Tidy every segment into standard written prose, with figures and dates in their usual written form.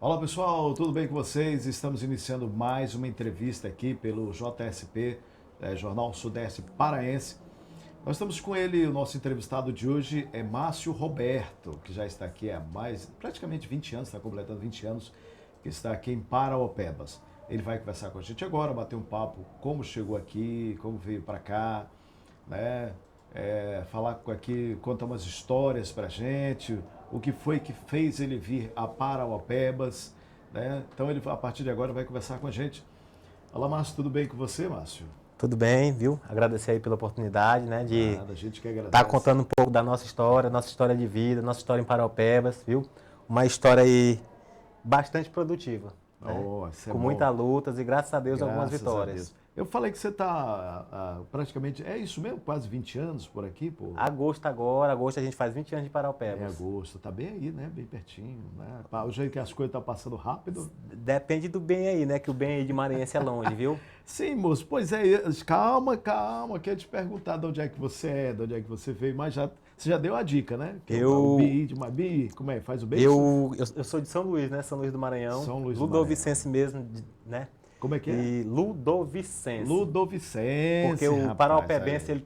Olá pessoal, tudo bem com vocês? Estamos iniciando mais uma entrevista aqui pelo JSP, Jornal Sudeste Paraense. Nós estamos com ele, o nosso entrevistado de hoje é Márcio Roberto, que já está aqui há praticamente 20 anos, está completando 20 anos, que está aqui em Parauapebas. Ele vai conversar com a gente agora, bater um papo, como chegou aqui, como veio para cá, né? Falar aqui, contar umas histórias pra gente, o que foi que fez ele vir a Parauapebas, né? Então ele a partir de agora vai conversar com a gente. Olá, Márcio, tudo bem com você, Márcio? Tudo bem, viu? Agradecer aí pela oportunidade, né, de Nada, a gente que estar agradece. contando um pouco da nossa história de vida, nossa história em Paraupebas, viu? Uma história aí bastante produtiva, né? Oh, isso é Com bom. muitas lutas e graças a Deus algumas Graças a Deus. vitórias. Eu falei que você está praticamente, é isso mesmo, quase 20 anos por aqui, pô. Agosto a gente faz 20 anos de Em Paraupebas. agosto, tá bem aí, né? Bem pertinho, né? O jeito que as coisas estão passando rápido. Depende do bem aí, né? Que o bem aí de Maranhense é longe, viu? Sim, moço, pois é, calma, que eu te perguntar de onde é que você é, de onde é que você veio, mas você já deu a dica, né? Que é o BI de Mabi, como é? Faz o beijo? Eu sou de São Luís, né? São Luís do Maranhão. São Luís do Ludovicense mesmo, né? Como é que é? E Ludovicense. Ludovicense, Porque o rapaz, paraupebense aí. ele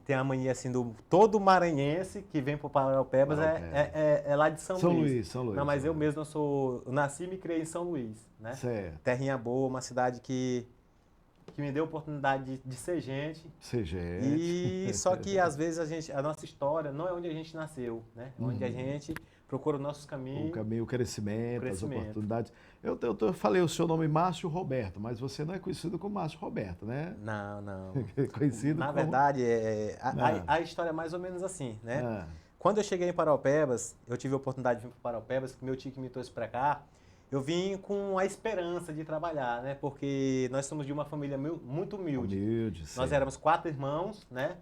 tem a mania assim do todo maranhense que vem pro Paraupebas é lá de São Luís. São Luís. Não, mas eu mesmo eu nasci e me criei em São Luís, né? Certo. Terrinha boa, uma cidade que me deu a oportunidade de ser gente. Ser gente. E só que às vezes a nossa história não é onde a gente nasceu, né? É onde a gente procura os nossos caminhos. O caminho, o crescimento, as crescimento. oportunidades. Eu falei o seu nome Márcio Roberto, mas você não é conhecido como Márcio Roberto, né? Não. É conhecido Na como... verdade, a história é mais ou menos assim, né? Ah. Quando eu cheguei em Paraupebas, eu tive a oportunidade de vir para Paraupebas, que meu tio que me trouxe para cá, eu vim com a esperança de trabalhar, né? Porque nós somos de uma família muito humilde. Nós certo. éramos 4 irmãos, né?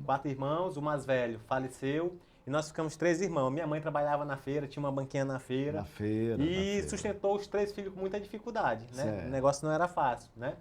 4 irmãos, o mais velho faleceu e nós ficamos 3 irmãos. Minha mãe trabalhava na feira, tinha uma banquinha na feira. E sustentou os 3 filhos com muita dificuldade, né? Certo. O negócio não era fácil, né?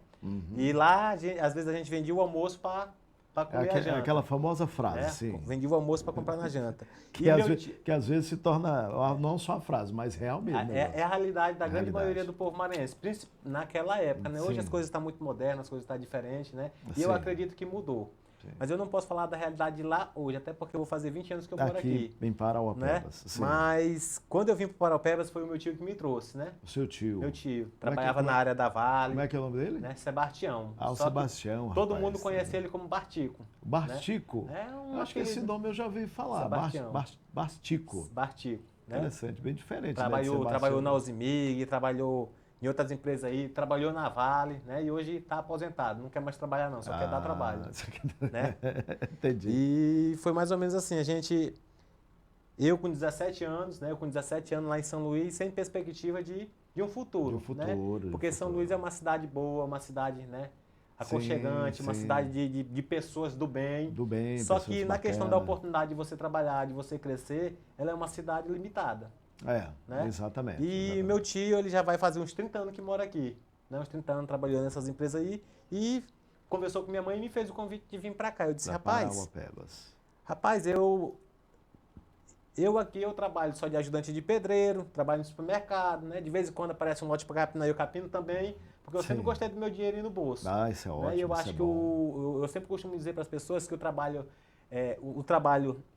E lá, às vezes a gente vendia o almoço para comer a janta. Aquela famosa frase, né? sim. Vendi o almoço para comprar na janta. Que às vezes se torna não só a frase, mas real mesmo. É a realidade da grande maioria do povo maranhense, naquela época, né? Hoje Sim. as coisas estão muito modernas, as coisas estão diferentes, né? E eu Sim. acredito que mudou. Sim. Mas eu não posso falar da realidade de lá hoje, até porque eu vou fazer 20 anos que eu moro aqui. Em Parauapebas. Né? Sim. Mas quando eu vim para Paraupebas foi o meu tio que me trouxe, né? O seu tio. Meu tio. Trabalhava na área da Vale. Como é que é o nome dele? Né? Sebastião. Ah, o Sebastião. Todo mundo conhece ele como Bartico. Bartico? Né? Eu acho que esse nome eu já ouvi falar. Sebastião. Bartico. Bartico. Né? Interessante, bem diferente. Trabalhou na Ozimig, trabalhou em outras empresas aí, trabalhou na Vale, né? E hoje está aposentado, não quer mais trabalhar não, só quer dar trabalho. Né? Entendi. E foi mais ou menos assim, eu com 17 anos, né? Eu com 17 anos lá em São Luís, sem perspectiva de um futuro. Né? Porque São Luís é uma cidade boa, uma cidade, né? Aconchegante, uma cidade de pessoas do bem. Só que na questão da oportunidade de você trabalhar, de você crescer, ela é uma cidade limitada. Né? Exatamente. E meu tio, ele já vai fazer uns 30 anos que mora aqui. Né? Uns 30 anos trabalhando nessas empresas aí. E conversou com minha mãe e me fez o convite de vir para cá. Eu disse, rapaz, eu aqui eu trabalho só de ajudante de pedreiro, trabalho no supermercado, né? De vez em quando aparece um lote para capinar, eu capino também, porque eu sempre gostei do meu dinheirinho no bolso. Isso é ótimo. E eu acho que eu sempre costumo dizer para as pessoas que o trabalho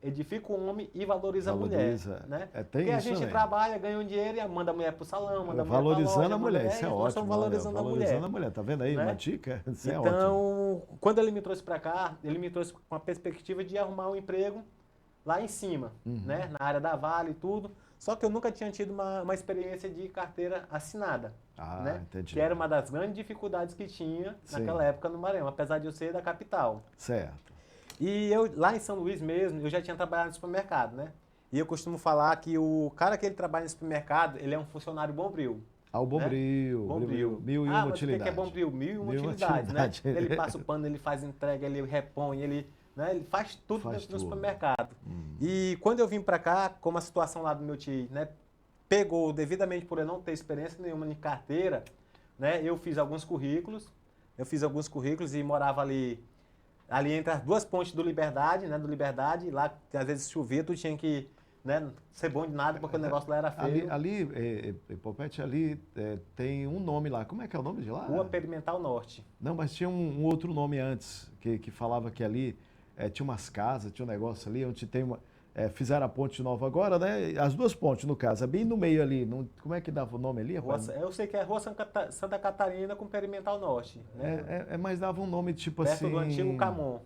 edifica o homem e valoriza a mulher. Né? Porque a gente trabalha, ganha um dinheiro e manda a mulher pro salão, manda a mulher valorizando a mulher, isso é ótimo. Nós estamos valorizando a mulher. Tá vendo aí, né? uma dica? Isso então, é ótimo. Quando ele me trouxe para cá, ele me trouxe com a perspectiva de arrumar um emprego lá em cima, né? Na área da Vale e tudo. Só que eu nunca tinha tido uma experiência de carteira assinada. Né? Entendi. Que era uma das grandes dificuldades que tinha naquela época no Maranhão, apesar de eu ser da capital. Certo. E eu, lá em São Luís mesmo, eu já tinha trabalhado no supermercado, né? E eu costumo falar que o cara que ele trabalha no supermercado, ele é um funcionário bombril. O Bombril. Né? Bombril. Mil e uma mas utilidades. O que é Bombril? Mil e uma utilidades, né? Ele passa o pano, ele faz entrega, ele repõe, ele faz tudo dentro do supermercado. E quando eu vim para cá, como a situação lá do meu tio, né? Pegou devidamente por eu não ter experiência nenhuma em carteira, né? Eu fiz alguns currículos e morava ali entre as duas pontes do Liberdade, né? Do Liberdade, lá às vezes chovia, tu tinha que né, ser bom de nada, porque o negócio lá era feio. Popete, tem um nome lá. Como é que é o nome de lá? Rua Perimental Norte. Não, mas tinha um outro nome antes, que falava que ali tinha umas casas, tinha um negócio ali, onde tem uma... fizeram a ponte nova agora, né? As duas pontes, no caso, bem no meio ali. Como é que dava o nome ali, rapaz? Eu sei que é Rua Santa Catarina com Perimental Norte. Né? Mas dava um nome tipo perto assim... Perto do antigo Camon.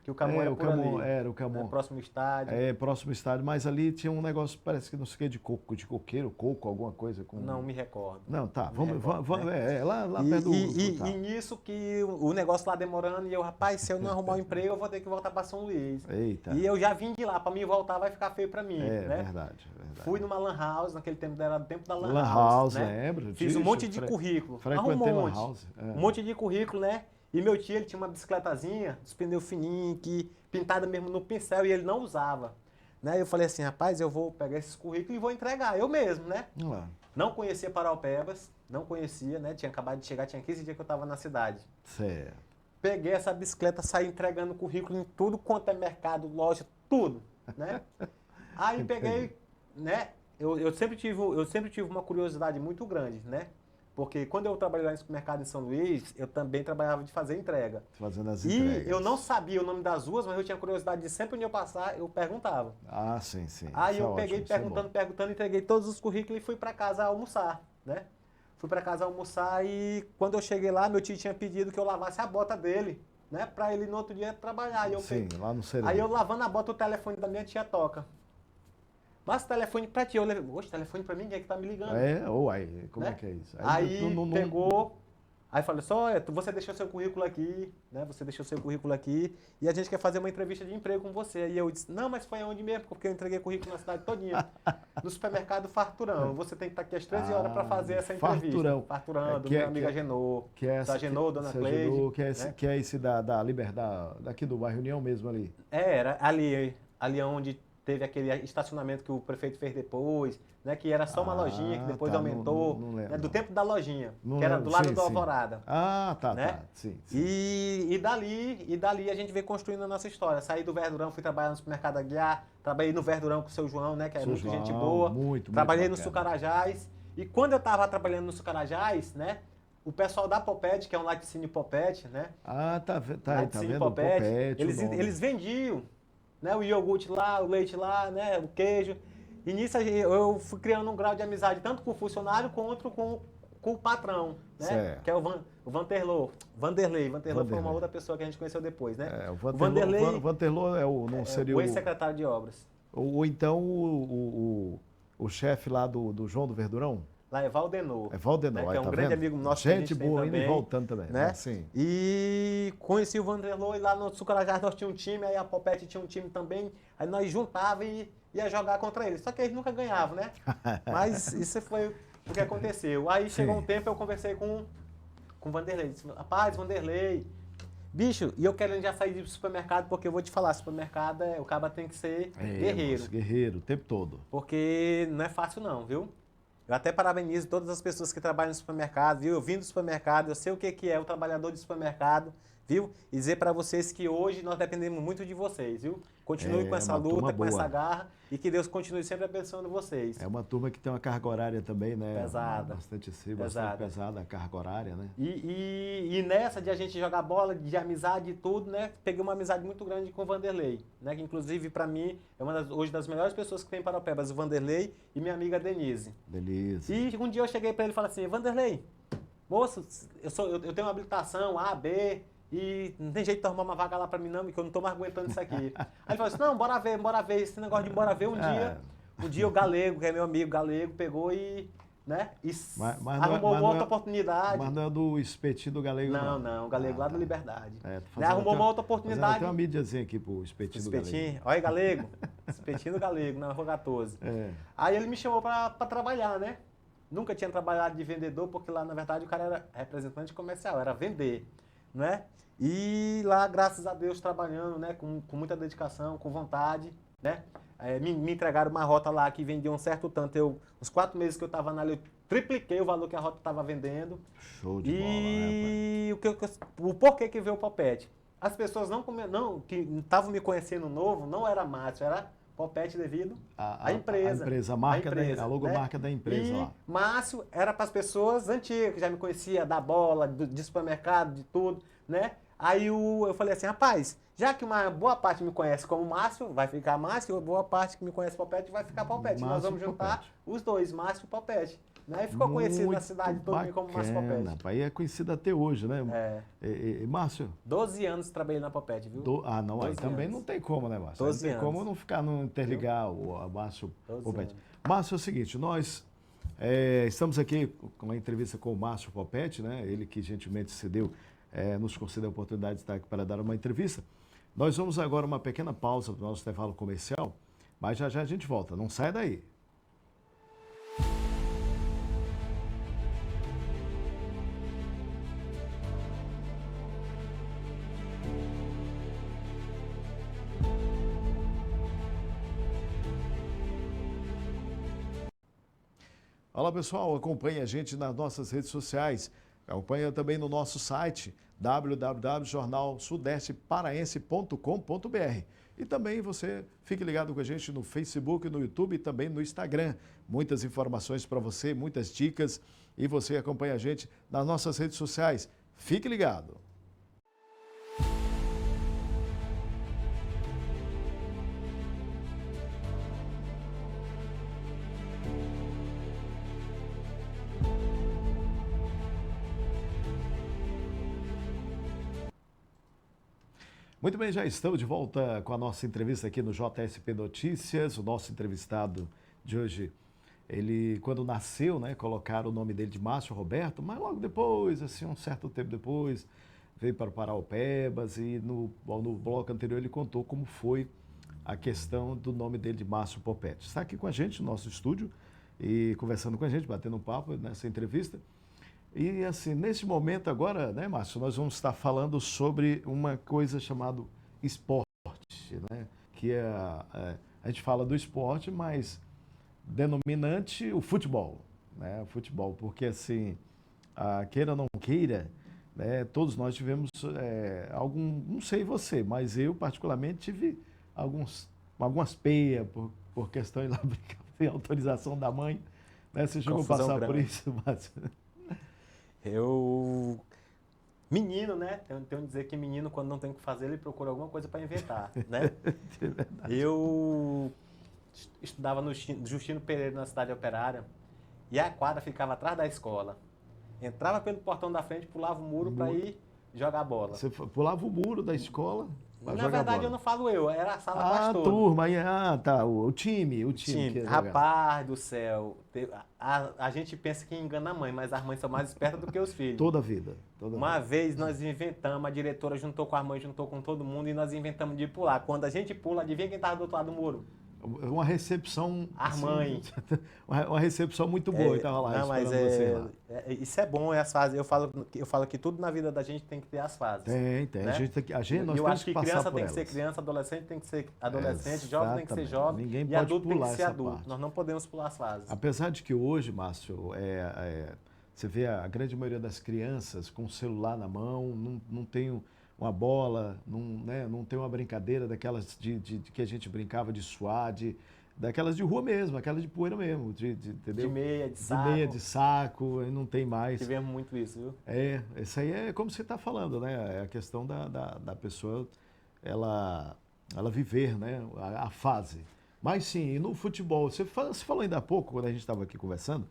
Que o Camon era por ali. Era o Camon. Próximo estádio. Próximo estádio, mas ali tinha um negócio, parece que não sei o que, de coqueiro, alguma coisa. Não me recordo. Não, tá, vamos lá perto do... E nisso que o negócio lá demorando, e eu, rapaz, se eu não arrumar um emprego, eu vou ter que voltar para São Luís. Eita. E eu já vim de lá, para mim voltar vai ficar feio para mim, né? Verdade. Fui numa lan house, naquele tempo era o tempo da lan house, né? Lembro. Fiz um monte de currículo. Frequentei lan house. Um monte de currículo, né? E meu tio, ele tinha uma bicicletazinha, dos pneus fininhos, pintada mesmo no pincel, e ele não usava. Né? Eu falei assim, rapaz, eu vou pegar esses currículos e vou entregar, eu mesmo, né? Não conhecia Paraupebas, não conhecia, né? Tinha acabado de chegar, tinha 15 dias que eu estava na cidade. Certo. Peguei essa bicicleta, saí entregando currículo em tudo quanto é mercado, loja, tudo, né? Aí peguei, né? Eu sempre tive uma curiosidade muito grande, né? Porque quando eu trabalhei lá no supermercado em São Luís, eu também trabalhava de fazer entrega. Fazendo as entregas. E eu não sabia o nome das ruas, mas eu tinha curiosidade de sempre onde eu passar, eu perguntava. Ah, sim. Aí eu peguei perguntando, entreguei todos os currículos e fui para casa almoçar, né? Fui para casa almoçar e quando eu cheguei lá, meu tio tinha pedido que eu lavasse a bota dele, né? Para ele no outro dia trabalhar. Lá no Sereno. Aí eu lavando a bota, o telefone da minha tia toca. Mas telefone pra ti, eu levei, oxe, telefone pra mim, quem é que tá me ligando? Como é que é isso? Aí pegou, aí falou só, você deixou seu currículo aqui, né? Você deixou seu currículo aqui e a gente quer fazer uma entrevista de emprego com você. E eu disse, não, mas foi aonde mesmo? Porque eu entreguei currículo na cidade todinha. No supermercado Farturão. Você tem que estar aqui às 13 horas para fazer essa entrevista. Farturão, do meu amigo Agenor. Da Agenor, dona Cleide. Que é esse da Liberdade, daqui do bairro União mesmo ali. Era ali onde teve aquele estacionamento que o prefeito fez depois, né, que era só uma lojinha, que depois aumentou, né, do tempo da lojinha, que era do lado do Alvorada. Né? Sim. E dali a gente veio construindo a nossa história. Saí do Verdurão, fui trabalhar no supermercado Aguiar, trabalhei no Verdurão com o seu João, né, que é muito gente boa. Trabalhei no Sucarajás. E quando eu estava trabalhando no Sucarajás, né, o pessoal da Popete, que é um laticínio Popete, né? Tá vendo? Popete, eles vendiam, né, o iogurte lá, o leite lá, né, o queijo. E nisso eu fui criando um grau de amizade tanto com o funcionário quanto com o patrão, né? Certo. Que é o Vanderlei. Vanderlei foi uma outra pessoa que a gente conheceu depois, né? O Vanderlei não seria o ex-secretário de obras. Ou então o chefe lá do João do Verdurão? Lá é Valdenor. Valdenor, né? Que é um grande amigo nosso. Gente boa, indo e voltando também. Né? Sim. E conheci o Vanderlei lá no Sucarajás, nós tínhamos um time, aí a Popete tinha um time também, aí nós juntava e ia jogar contra eles. Só que eles nunca ganhavam, né? Mas isso foi o que aconteceu. Aí chegou um tempo, eu conversei com o Vanderlei. Disse, rapaz, Vanderlei, bicho, e eu querendo já sair do supermercado, porque eu vou te falar, supermercado, o cara tem que ser guerreiro. Moço, guerreiro, o tempo todo. Porque não é fácil não, viu? Eu até parabenizo todas as pessoas que trabalham no supermercado, viu? Eu vim do supermercado, eu sei o que é o trabalhador de supermercado, viu? E dizer para vocês que hoje nós dependemos muito de vocês, viu? Continue com essa luta, com essa garra e que Deus continue sempre abençoando vocês. É uma turma que tem uma carga horária também, né? Pesada. Bastante pesada a carga horária, né? E nessa de a gente jogar bola, de amizade e tudo, né? Peguei uma amizade muito grande com o Vanderlei, né? Que inclusive para mim é uma hoje das melhores pessoas que tem para o Paraupebas, o Vanderlei e minha amiga Denise. E um dia eu cheguei para ele e falei assim, Vanderlei, moço, eu tenho uma habilitação A, B, e não tem jeito de arrumar uma vaga lá pra mim não, porque eu não tô mais aguentando isso aqui. Aí ele falou assim, não, bora ver, esse negócio de bora ver um dia o Galego, que é meu amigo Galego, pegou e, né, arrumou uma outra oportunidade. Mas não é do espetinho do Galego não, o Galego lá da Liberdade. Arrumou uma outra oportunidade. Tem uma mídiazinha aqui pro espetinho do Galego. Olha aí, Galego, espetinho do Galego, na Rua 14. Aí ele me chamou pra trabalhar, né? Nunca tinha trabalhado de vendedor, porque lá, na verdade, o cara era representante comercial, era vender, né? E lá, graças a Deus, trabalhando, né, com muita dedicação, com vontade, né? Me entregaram uma rota lá que vendia um certo tanto. Os 4 meses que eu estava na eu tripliquei o valor que a rota estava vendendo. Show de bola, né, o porquê que veio o Popete? As pessoas que estavam me conhecendo novo, não era Márcio, era Popete devido à empresa. A logomarca da empresa lá. Márcio era para as pessoas antigas, que já me conhecia da bola, de supermercado, de tudo, né? Aí eu falei assim, rapaz, já que uma boa parte me conhece como Márcio, vai ficar Márcio, e boa parte que me conhece Popete vai ficar Popete. Nós vamos juntar os dois, Márcio e Popete. Né? E ficou conhecido na cidade toda como Márcio Popete. Aí é conhecido até hoje, né? Márcio? 12 anos trabalhei na Popete, viu? Não, aí também não tem como, né, Márcio? 12 não tem como não ficar, não interligar o Márcio Popete. Márcio, é o seguinte, nós estamos aqui com uma entrevista com o Márcio Popete, né? Ele que gentilmente nos concedeu a oportunidade de estar aqui para dar uma entrevista. Nós vamos agora uma pequena pausa para o nosso intervalo comercial, mas já já a gente volta. Não sai daí. Olá pessoal, acompanhe a gente nas nossas redes sociais, acompanhe também no nosso site www.jornalsudesteparaense.com.br e também você fique ligado com a gente no Facebook, no YouTube e também no Instagram. Muitas informações para você, muitas dicas e você acompanha a gente nas nossas redes sociais. Fique ligado! Muito bem, já estamos de volta com a nossa entrevista aqui no JSP Notícias. O nosso entrevistado de hoje, ele, quando nasceu, né, colocaram o nome dele de Márcio Roberto, mas logo depois, assim, um certo tempo depois, veio para o Paraupebas e no bloco anterior ele contou como foi a questão do nome dele de Márcio Popete. Está aqui com a gente no nosso estúdio e conversando com a gente, batendo um papo nessa entrevista. E assim, nesse momento agora, né, Márcio, nós vamos estar falando sobre uma coisa chamada esporte, né? Que a gente fala do esporte, mas denominante o futebol, né? O futebol, porque assim, queira ou não queira, né, todos nós tivemos não sei você, mas eu particularmente tive algumas peias por questões lá, sem autorização da mãe, né? Você chegou a passar por isso, Márcio? Menino, né? Tenho que dizer que menino, quando não tem o que fazer, ele procura alguma coisa para inventar, né? Eu estudava no Justino Pereira, na cidade operária, e a quadra ficava atrás da escola. Entrava pelo portão da frente, pulava o muro para ir jogar bola. Você pulava o muro da escola? Na verdade, eu não falo era a sala quase toda. A turma, tá, o time. Rapaz do céu, a gente pensa que engana a mãe, mas as mães são mais espertas do que os filhos. Toda a vida. Uma vez nós inventamos, a diretora juntou com a mãe, juntou com todo mundo e nós inventamos de pular. Quando a gente pula, adivinha quem estava do outro lado do muro? Uma recepção... A mãe. Uma recepção muito boa, estava lá não, mas você lá. Isso é bom, as fases. Eu falo que tudo na vida da gente tem que ter as fases. Tem. Né? Eu acho que criança tem que ser criança, adolescente tem que ser adolescente, jovem tem que ser jovem. Ninguém e pode adulto pular tem que ser essa adulto. parte. Nós não podemos pular as fases. Apesar de que hoje, Márcio, você vê a grande maioria das crianças com o celular na mão, não tem uma bola, não tem uma brincadeira daquelas que a gente brincava de suar, daquelas de rua mesmo, aquelas de poeira mesmo, entendeu? De meia, de saco. De meia, de saco, não tem mais. Tivemos muito isso, viu? Isso aí é como você está falando, né? É a questão da pessoa, ela viver, né? A fase. Mas sim, no futebol, você falou ainda há pouco, quando a gente estava aqui conversando,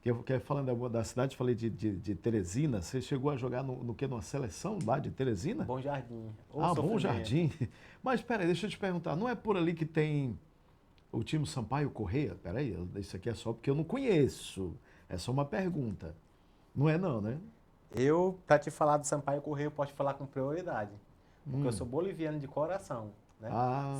que falando da cidade, falei de Teresina, você chegou a jogar numa seleção lá de Teresina? Bom Jardim. Bom Jardim. Mas peraí, deixa eu te perguntar, não é por ali que tem o time Sampaio Corrêa? Peraí, isso aqui é só porque eu não conheço, é só uma pergunta. Não é não, né? Para te falar do Sampaio Corrêa, eu posso te falar com prioridade, porque eu sou boliviano de coração. Né?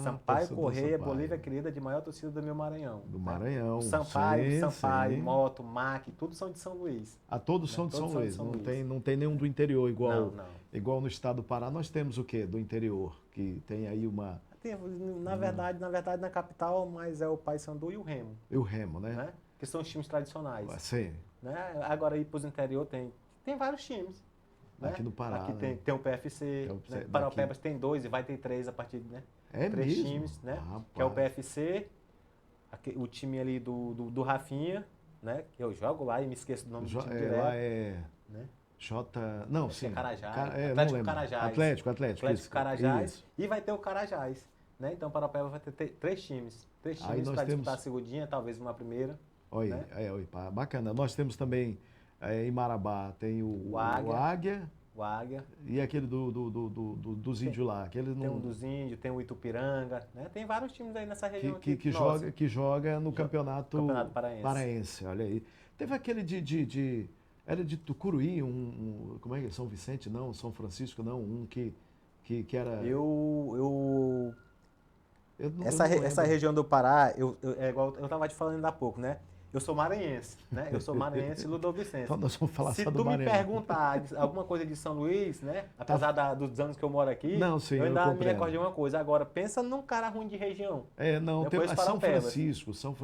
Sampaio Corrêa, Bolívia querida, de maior torcida do meu Maranhão. Do Maranhão. O Sampaio, Moto, MAC, todos são de São Luís. Todos são de São Luís. Não tem nenhum do interior igual no estado do Pará. Nós temos o quê? Do interior, que tem aí uma... Na verdade, na capital, mas é o Paysandu e o Remo. E o Remo, né? Que são os times tradicionais. Sim. Né? Agora, aí para os interior, tem vários times. Né? Aqui no Pará. Aqui tem o PFC, Paraupebas tem 2 e vai ter 3 a partir É 3 mesmo? times, né? Rapaz. Que é o PFC, o time ali do Rafinha, né? Que eu jogo lá e me esqueço do nome do time direto. Lá é... Né? Não, Acho que sim. é Carajás. Não Atlético lembro. Carajás. Atlético. Isso, Carajás. Isso. E vai ter o Carajás. Né? Então, Paraupeba vai ter 3 times. 3 Aí times nós para temos... disputar a segundinha, talvez uma primeira. Olha, Né? bacana. Nós temos também em Marabá, tem o Águia. O Águia. E aquele dos índios lá. Aquele tem um dos índios, tem o Itupiranga. Né? Tem vários times aí nessa região que joga no campeonato paraense. Olha aí. Teve aquele era de Tucuruí, como é que é? São Vicente, não, São Francisco, não, um que era... Essa região do Pará, é igual eu estava te falando ainda há pouco, né? Eu sou maranhense, né? Eu sou maranhense e ludovicense. Então nós vamos falar Se só do tu me Maranhão. perguntar alguma coisa de São Luís, né? Apesar dos anos que eu moro aqui, não, sim, eu ainda me recordo de uma coisa. Agora, pensa num cara ruim de região. Tem São Francisco. São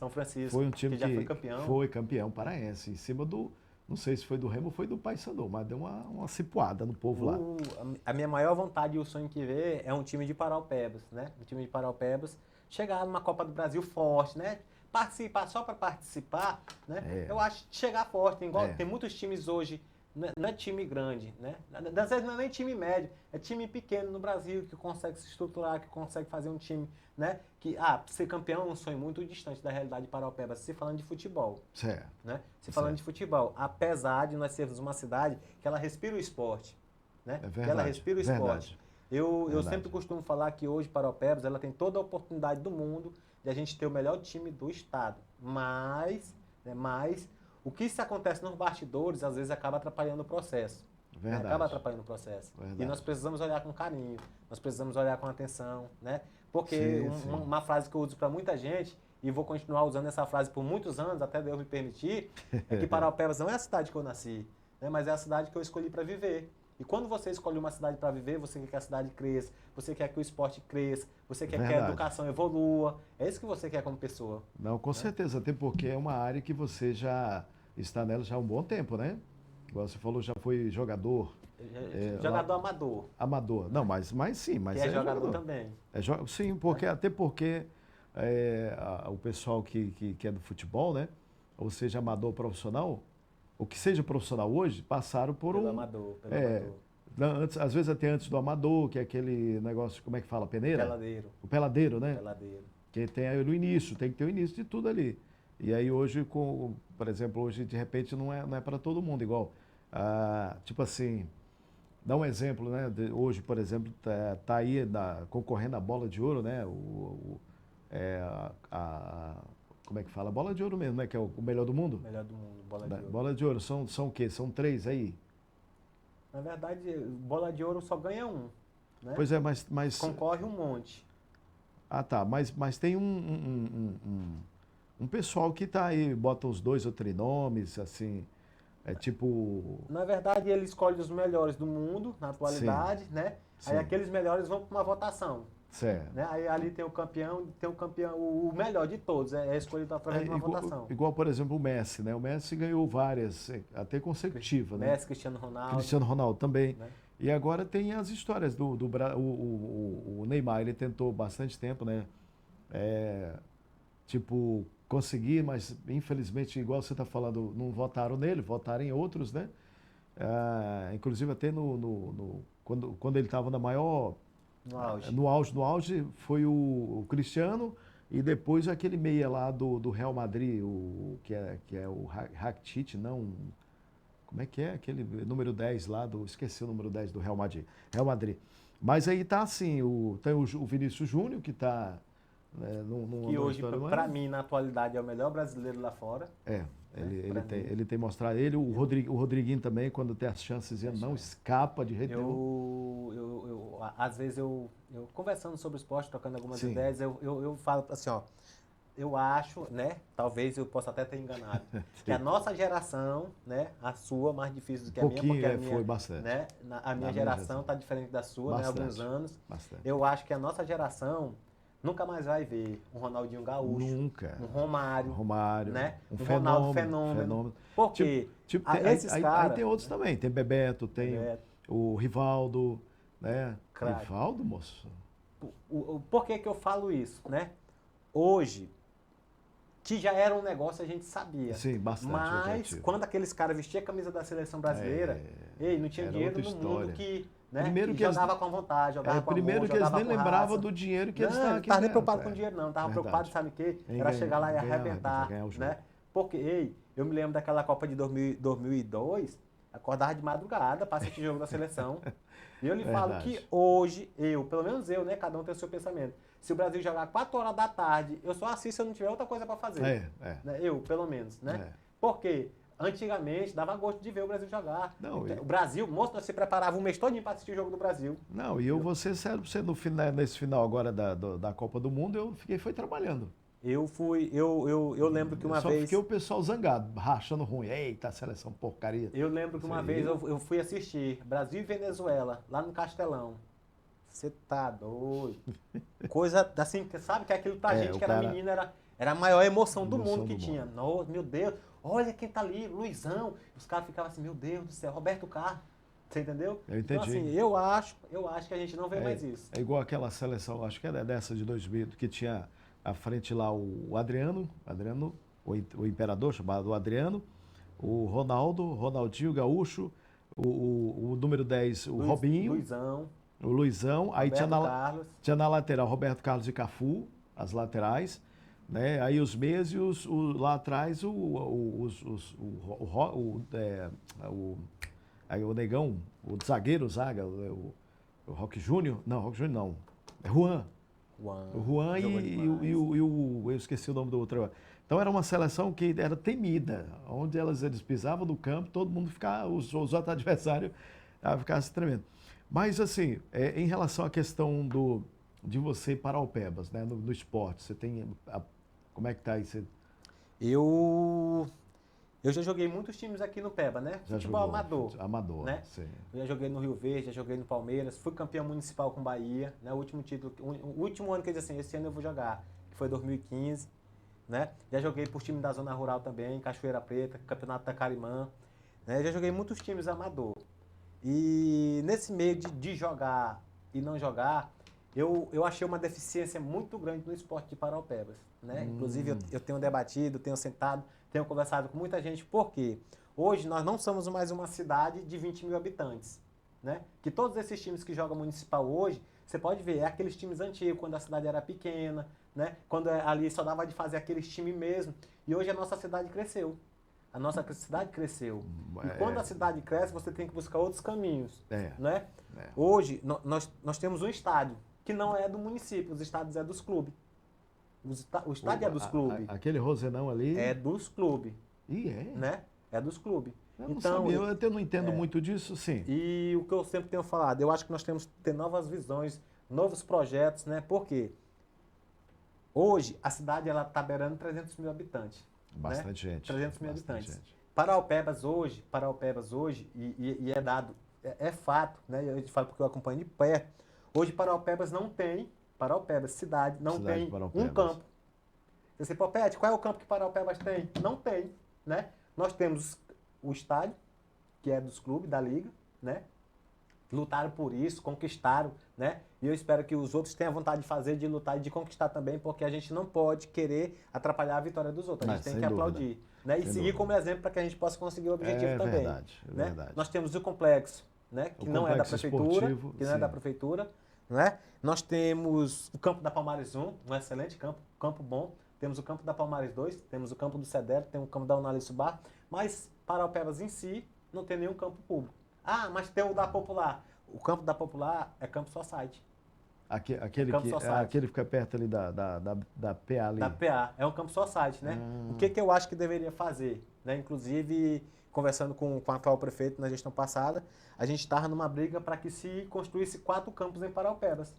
Francisco foi um time que já foi campeão. Foi campeão paraense, em cima não sei se foi do Remo ou foi do Paysandu, mas deu uma cipuada no povo lá. A minha maior vontade e o sonho que vê é um time de Paraupebas, né? Um time de Paraupebas chegar numa Copa do Brasil forte, né? Participar só para participar, né? Eu acho que chegar forte. Tem muitos times hoje, não é time grande, né? Às vezes não é nem time médio, é time pequeno no Brasil que consegue se estruturar, que consegue fazer um time, né? Que, ser campeão é um sonho muito distante da realidade de Paraupeba, se falando de futebol. Certo. Né? Se falando de futebol, apesar de nós sermos uma cidade que ela respira o esporte, né? É verdade, que ela respira o esporte. Verdade. Eu sempre costumo falar que hoje Paraupebas ela tem toda a oportunidade do mundo de a gente ter o melhor time do estado, mas o que se acontece nos bastidores às vezes acaba atrapalhando o processo. Verdade. Acaba atrapalhando o processo. Verdade. E nós precisamos olhar com carinho, nós precisamos olhar com atenção, né? Porque uma frase que eu uso para muita gente, e vou continuar usando essa frase por muitos anos, até Deus me permitir, é que Paraupebas não é a cidade que eu nasci, né? Mas é a cidade que eu escolhi para viver. E quando você escolhe uma cidade para viver, você quer que a cidade cresça, você quer que o esporte cresça, você quer que a educação evolua. É isso que você quer como pessoa. Não, com certeza, até porque é uma área que você já está nela já há um bom tempo, né? Igual você falou, já foi jogador. Jogador amador. Amador. Não, mas sim. Mas é jogador também. Sim, até porque o pessoal que é do futebol, né? Ou seja, amador ou profissional, o que seja profissional hoje, passaram por pelo amador. Antes, às vezes até antes do amador, que é aquele negócio, como é que fala? Peneira? Peladeiro. O peladeiro, né? Peladeiro. Que tem aí no início, tem que ter o início de tudo ali. E aí hoje, por exemplo, hoje de repente não é para todo mundo igual. Tipo assim, dá um exemplo, né? Hoje, por exemplo, tá aí concorrendo a bola de ouro, né? Como é que fala? Bola de ouro mesmo, né? Que é o melhor do mundo? Melhor do mundo, bola de ouro. Bola de ouro, são o quê? São 3 aí? Na verdade, bola de ouro só ganha um, né? Pois é, mas... Concorre um monte. Tá, mas tem um pessoal que tá aí, bota os 2 ou 3 nomes, assim, tipo... Na verdade, ele escolhe os melhores do mundo, na atualidade, né? Aí aqueles melhores vão para uma votação. Certo. Né? Aí ali tem o campeão, o melhor de todos, é escolhido através de uma votação. Igual, por exemplo, o Messi, né? O Messi ganhou várias, até consecutivas, né? Messi, Cristiano Ronaldo. Cristiano Ronaldo também. Né? E agora tem as histórias o Neymar, ele tentou bastante tempo, né? Conseguir, mas infelizmente, igual você está falando, não votaram nele, votaram em outros, né? Inclusive até quando ele estava na maior... No auge foi o Cristiano e depois aquele meia lá do Real Madrid, que é o Rakitic, não... Como é que é? Aquele número 10 lá, esqueci o número 10 do Real Madrid. Mas aí tá assim, tem o Vinícius Júnior, que está... que hoje, para mim, na atualidade, é o melhor brasileiro lá fora. Ele tem mostrado. O Rodriguinho também, quando tem as chances, ele não escapa de jeito nenhum. Às vezes, eu conversando sobre o esporte, trocando algumas ideias, eu falo assim, ó, eu acho, né, talvez eu possa até ter enganado, que a nossa geração, né, a sua, mais difícil do que a minha, porque a minha, foi bastante. Né, a minha geração está diferente da sua, né, alguns anos. Bastante. Eu acho que a nossa geração nunca mais vai ver um Ronaldinho Gaúcho, um Romário, né? Um Ronaldo fenômeno. Porque esses caras... Aí tem outros também, tem Bebeto, tem o Rivaldo, né? Crack. Rivaldo, moço. Por que eu falo isso, né? Hoje, que já era um negócio, a gente sabia. Sim, bastante. Mas quando aqueles caras vestiam a camisa da seleção brasileira, não tinha dinheiro no mundo que, né, primeiro que jogava com vontade, jogava com amor, primeiro que eles nem lembravam do dinheiro que eles estavam aqui. Não estava nem preocupado com o dinheiro, não. Estava preocupado, sabe o quê? Era chegar lá e arrebentar, né? Porque, eu me lembro daquela Copa de 2002, acordava de madrugada para assistir jogo da seleção. E eu lhe falo que hoje, pelo menos eu, né? Cada um tem o seu pensamento. Se o Brasil jogar 4 horas da tarde, eu só assisto se eu não tiver outra coisa para fazer. Né? Eu, pelo menos, né? Porque antigamente dava gosto de ver o Brasil jogar. Não, o Brasil, moço, nós se preparava um mês todinho para assistir o jogo do Brasil. Não, e eu vou ser sério, nesse final agora da Copa do Mundo, eu foi trabalhando. Eu lembro que uma vez... Só fiquei o pessoal zangado, rachando ruim. Eita, seleção porcaria. Eu lembro que uma vez eu fui assistir Brasil e Venezuela, lá no Castelão. Você tá doido. Coisa assim, sabe que aquilo pra gente que era menina era a maior emoção do mundo que tinha. Nossa, meu Deus, olha quem tá ali, Luizão. Os caras ficavam assim, meu Deus do céu, Roberto Carlos. Você entendeu? Eu entendi. Então assim, eu acho que a gente não vê mais isso. É igual aquela seleção, acho que é dessa de 2000, que tinha à frente lá o Adriano, o imperador chamado Adriano, o Ronaldinho Gaúcho, o número 10, o Robinho. O Luizão, aí tinha na lateral Roberto Carlos e Cafu, as laterais, né? Aí os meias e lá atrás o Negão, o zagueiro, o Roque Júnior, não, é Juan. O Juan eu esqueci o nome do outro. Então era uma seleção que era temida, onde eles pisavam no campo, todo mundo ficava, os outros adversários ficavam se tremendo. Mas, assim, em relação à questão de você ir para Alpebas, né, no esporte, você tem... como é que tá aí? Eu já joguei muitos times aqui no Peba, né? Futebol amador. Amador, né? Sim. Eu já joguei no Rio Verde, já joguei no Palmeiras, fui campeão municipal com Bahia, né? O último ano que eu disse assim, esse ano eu vou jogar, que foi 2015, né? Já joguei por time da Zona Rural também, Cachoeira Preta, Campeonato da Carimã, né? Já joguei muitos times amador. E nesse meio de jogar e não jogar, eu achei uma deficiência muito grande no esporte de Paraupebas, né? Inclusive eu tenho debatido, tenho sentado, tenho conversado com muita gente, porque hoje nós não somos mais uma cidade de 20 mil habitantes, né? Que todos esses times que jogam municipal hoje, você pode ver, é aqueles times antigos, quando a cidade era pequena, né? Quando ali só dava de fazer aqueles times mesmo, e hoje a nossa cidade cresceu. A nossa cidade cresceu. E quando a cidade cresce, você tem que buscar outros caminhos. Né? Hoje, nós temos um estádio, que não é do município, os estádios é dos clubes. O estádio é dos clubes. Aquele Rosenão ali? É dos clubes. E né? É dos clubes. Eu não sabia, eu não entendo muito disso, sim. E o que eu sempre tenho falado, eu acho que nós temos que ter novas visões, novos projetos, né? Porque hoje a cidade está beirando 300 mil habitantes. Bastante gente. 300 mil habitantes. Paraupebas hoje, e é dado, é fato, né? Eu te falo porque eu acompanho de perto. Hoje Paraupebas não tem, cidade, não tem um campo. Você pô, Pet, qual é o campo que Paraupebas tem? Não tem, né? Nós temos o estádio, que é dos clubes, da liga, né? Lutaram por isso, conquistaram, né? E eu espero que os outros tenham vontade de fazer, de lutar e de conquistar também, porque a gente não pode querer atrapalhar a vitória dos outros. A gente tem que aplaudir, né? E seguir como exemplo para que a gente possa conseguir o objetivo também. Verdade. Nós temos o complexo, né? Que não é da prefeitura, né? Nós temos o campo da Palmares 1, um excelente campo bom. Temos o campo da Palmares 2, temos o campo do Cedero, tem o campo da Unalice Bar, mas Paraupebas em si não tem nenhum campo público. Ah, mas tem o da Popular. O campo da Popular é campo society. Aquele que fica perto ali da PA ali. Da PA. É um campo society, né? O que eu acho que deveria fazer? Né? Inclusive, conversando com o atual prefeito na gestão passada, a gente estava numa briga para que se construísse 4 campos em Paraupebas.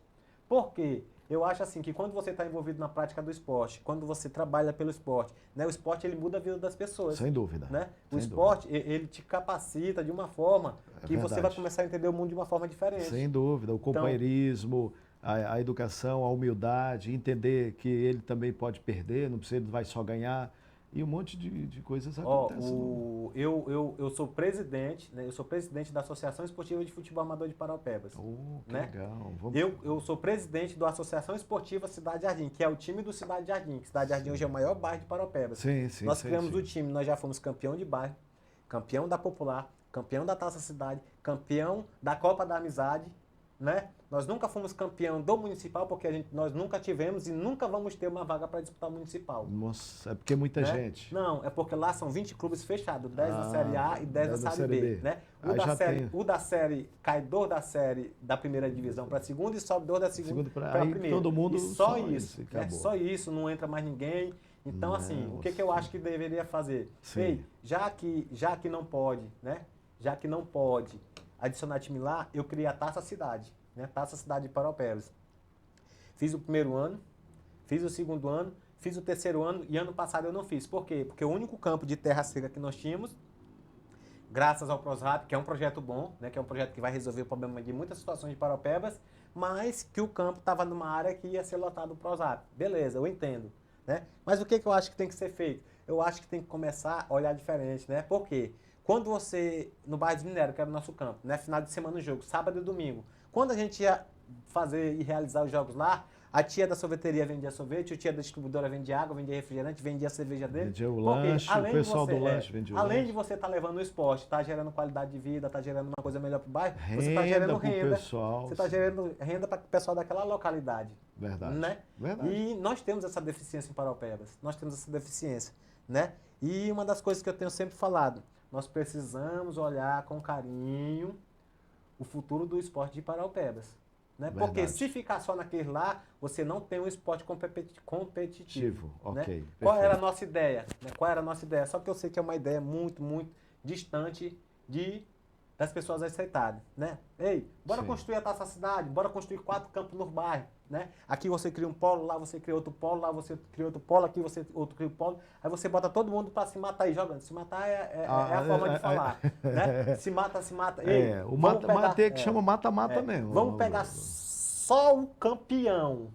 Por quê? Eu acho assim que quando você está envolvido na prática do esporte, quando você trabalha pelo esporte, né, o esporte ele muda a vida das pessoas. Sem dúvida. Né? O esporte ele te capacita de uma forma que você vai começar a entender o mundo de uma forma diferente. Sem dúvida. O companheirismo, a educação, a humildade, entender que ele também pode perder, não precisa, ele vai só ganhar. e um monte de coisas acontecem. Eu sou presidente, né? Eu sou presidente da Associação Esportiva de Futebol Amador de Paraupebas. Que né? legal. Eu sou presidente da Associação Esportiva Cidade Jardim, que é o time do Cidade Jardim. Cidade Jardim hoje é o maior bairro de Paraupebas. Sim, Nós criamos o time, nós já fomos campeão de bairro, campeão da Popular, campeão da Taça Cidade, campeão da Copa da Amizade, né? Nós nunca fomos campeão do municipal porque nós nunca tivemos e nunca vamos ter uma vaga para disputar o municipal. Nossa, é porque é muita gente. Não, é porque lá são 20 clubes fechados, 10 da Série A e 10 da Série B. Né? O da série cai 2 da série da primeira divisão para a segunda e sobe 2 da segunda para a primeira. Todo mundo e só isso, né? Só isso, não entra mais ninguém. Então, assim, o que eu acho que deveria fazer? Ei, já que não pode, né? Já que não pode adicionar time lá, eu criei a Taça Cidade, né? Taça Cidade de Paraupebas. Fiz o primeiro ano, fiz o segundo ano, fiz o terceiro ano e ano passado eu não fiz. Por quê? Porque o único campo de terra seca que nós tínhamos, graças ao PROSRAP, que é um projeto bom, né? Que é um projeto que vai resolver o problema de muitas situações de Paraupebas, mas que o campo estava numa área que ia ser lotado do PROSRAP. Beleza, eu entendo. Né? Mas o que eu acho que tem que ser feito? Eu acho que tem que começar a olhar diferente, né? Por quê? Quando você, no bairro dos Minérios, que era o nosso campo, né? Final de semana no jogo, sábado e domingo, quando a gente ia fazer e realizar os jogos lá, a tia da sorveteria vendia sorvete, o tia da distribuidora vendia água, vendia refrigerante, vendia a cerveja dele. Vendia o lanche, o pessoal do lanche vendia o lanche. Além de você estar levando o esporte, tá gerando qualidade de vida, tá gerando uma coisa melhor para o bairro, você está gerando renda. Você está gerando renda para o pessoal daquela localidade. Verdade. Né? Verdade. E nós temos essa deficiência em Paraupebas. Nós temos essa deficiência. Né? E uma das coisas que eu tenho sempre falado, nós precisamos olhar com carinho o futuro do esporte de Paraupebas. Né? Porque se ficar só naquele lá, você não tem um esporte competitivo. Ok. Né? Qual era a nossa ideia? Né? Qual era a nossa ideia? Só que eu sei que é uma ideia muito, muito distante das pessoas aceitarem. Né? Ei, bora construir a Taça Cidade, bora construir 4 campos no bairro. Né? Aqui você cria um polo, lá você cria outro polo, lá você cria outro polo, aqui você cria um polo. Aí você bota todo mundo para se matar aí jogando. Se matar é a forma de falar. Né? Se mata, se mata. Ei, o mata-mata que chama mata-mata mesmo. Vamos pegar só o campeão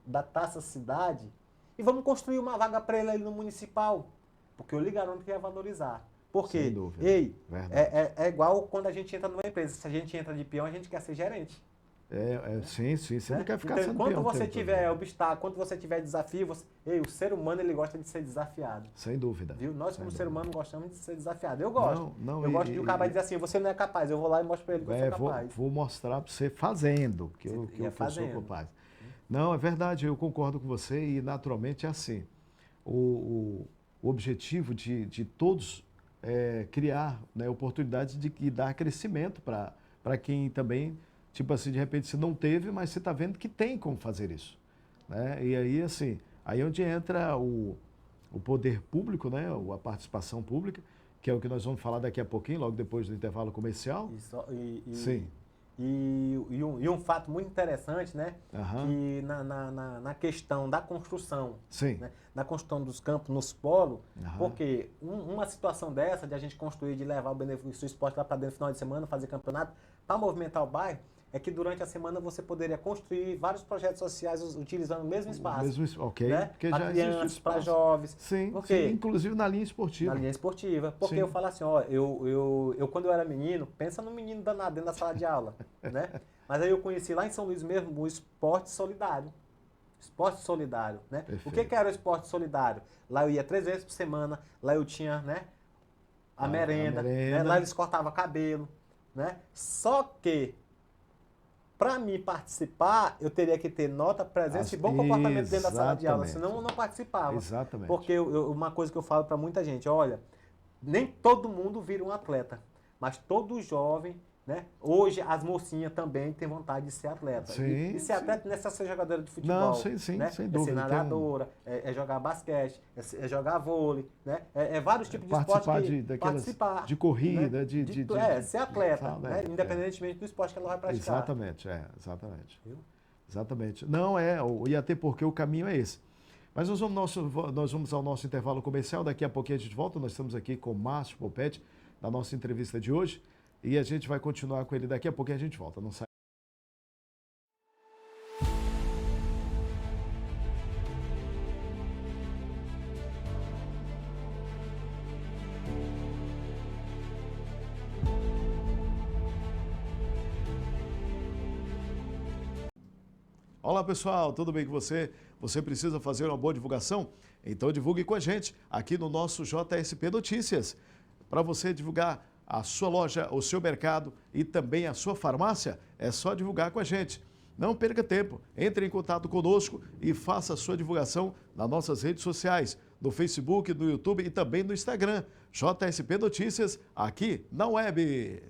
da Taça Cidade e vamos construir uma vaga para ele aí no municipal. Porque eu lhe garanto que ia valorizar. Por quê? Sem dúvida. Ei, é igual quando a gente entra numa empresa. Se a gente entra de peão, a gente quer ser gerente. Sim, você não quer ficar sendo peão. Quando peão. você tiver obstáculo, quando você tiver desafio, o ser humano ele gosta de ser desafiado. Sem dúvida. Viu? Nós, como ser humano, gostamos de ser desafiado. Eu gosto. Eu gosto de o cara dizer assim, você não é capaz. Eu vou lá e mostro para ele que eu sou capaz. Vou mostrar para você fazendo, que eu sou capaz. Não, é verdade, eu concordo com você e naturalmente é assim. O objetivo de todos é criar, né, oportunidades de dar crescimento para quem também, tipo assim, de repente você não teve, mas você está vendo que tem como fazer isso. Né? E aí, assim, aí é onde entra o poder público, né, a participação pública, que é o que nós vamos falar daqui a pouquinho, logo depois do intervalo comercial. Sim. E um fato muito interessante, né? Que na questão da construção, né? Na construção dos campos nos polos, porque uma situação dessa, de a gente construir, de levar o benefício do esporte lá para dentro no final de semana, fazer campeonato, para movimentar o bairro, é que durante a semana você poderia construir vários projetos sociais utilizando o mesmo espaço. Ok, né? porque para crianças, para jovens. Sim, inclusive na linha esportiva. Na linha esportiva. Porque eu falo assim, ó, eu quando eu era menino, pensa no menino danado dentro da sala de aula, né? Mas aí eu conheci lá em São Luís mesmo o esporte solidário. Esporte solidário, né? Perfeito. O que era o esporte solidário? Lá eu ia 3 vezes por semana, lá eu tinha, né, a merenda. Né? Lá eles cortavam cabelo, né? Só que para mim participar, eu teria que ter nota, presença e bom comportamento dentro da sala de aula, senão eu não participava. Exatamente. Porque uma coisa que eu falo para muita gente, olha, nem todo mundo vira um atleta, mas todo jovem, né? Hoje as mocinhas também têm vontade de ser atleta. Sim, e ser atleta não é só ser jogadora de futebol. Não, sim, né? Sem dúvida. É ser nadadora, é jogar basquete, é jogar vôlei, né? vários tipos de esporte que participar. De corrida, né? de ser atleta, né? Independentemente do esporte que ela vai praticar. Exatamente. Exatamente. Não e até porque o caminho é esse. Mas nós vamos ao nosso intervalo comercial, daqui a pouquinho a gente volta, nós estamos aqui com o Márcio Popete, na nossa entrevista de hoje, e a gente vai continuar com ele daqui a pouquinho a gente volta, não sai. Olá pessoal, tudo bem com você? Você precisa fazer uma boa divulgação? Então divulgue com a gente aqui no nosso JSP Notícias. Para você divulgar a sua loja, o seu mercado e também a sua farmácia, é só divulgar com a gente. Não perca tempo, entre em contato conosco e faça a sua divulgação nas nossas redes sociais, no Facebook, no YouTube e também no Instagram. JSP Notícias, aqui na web.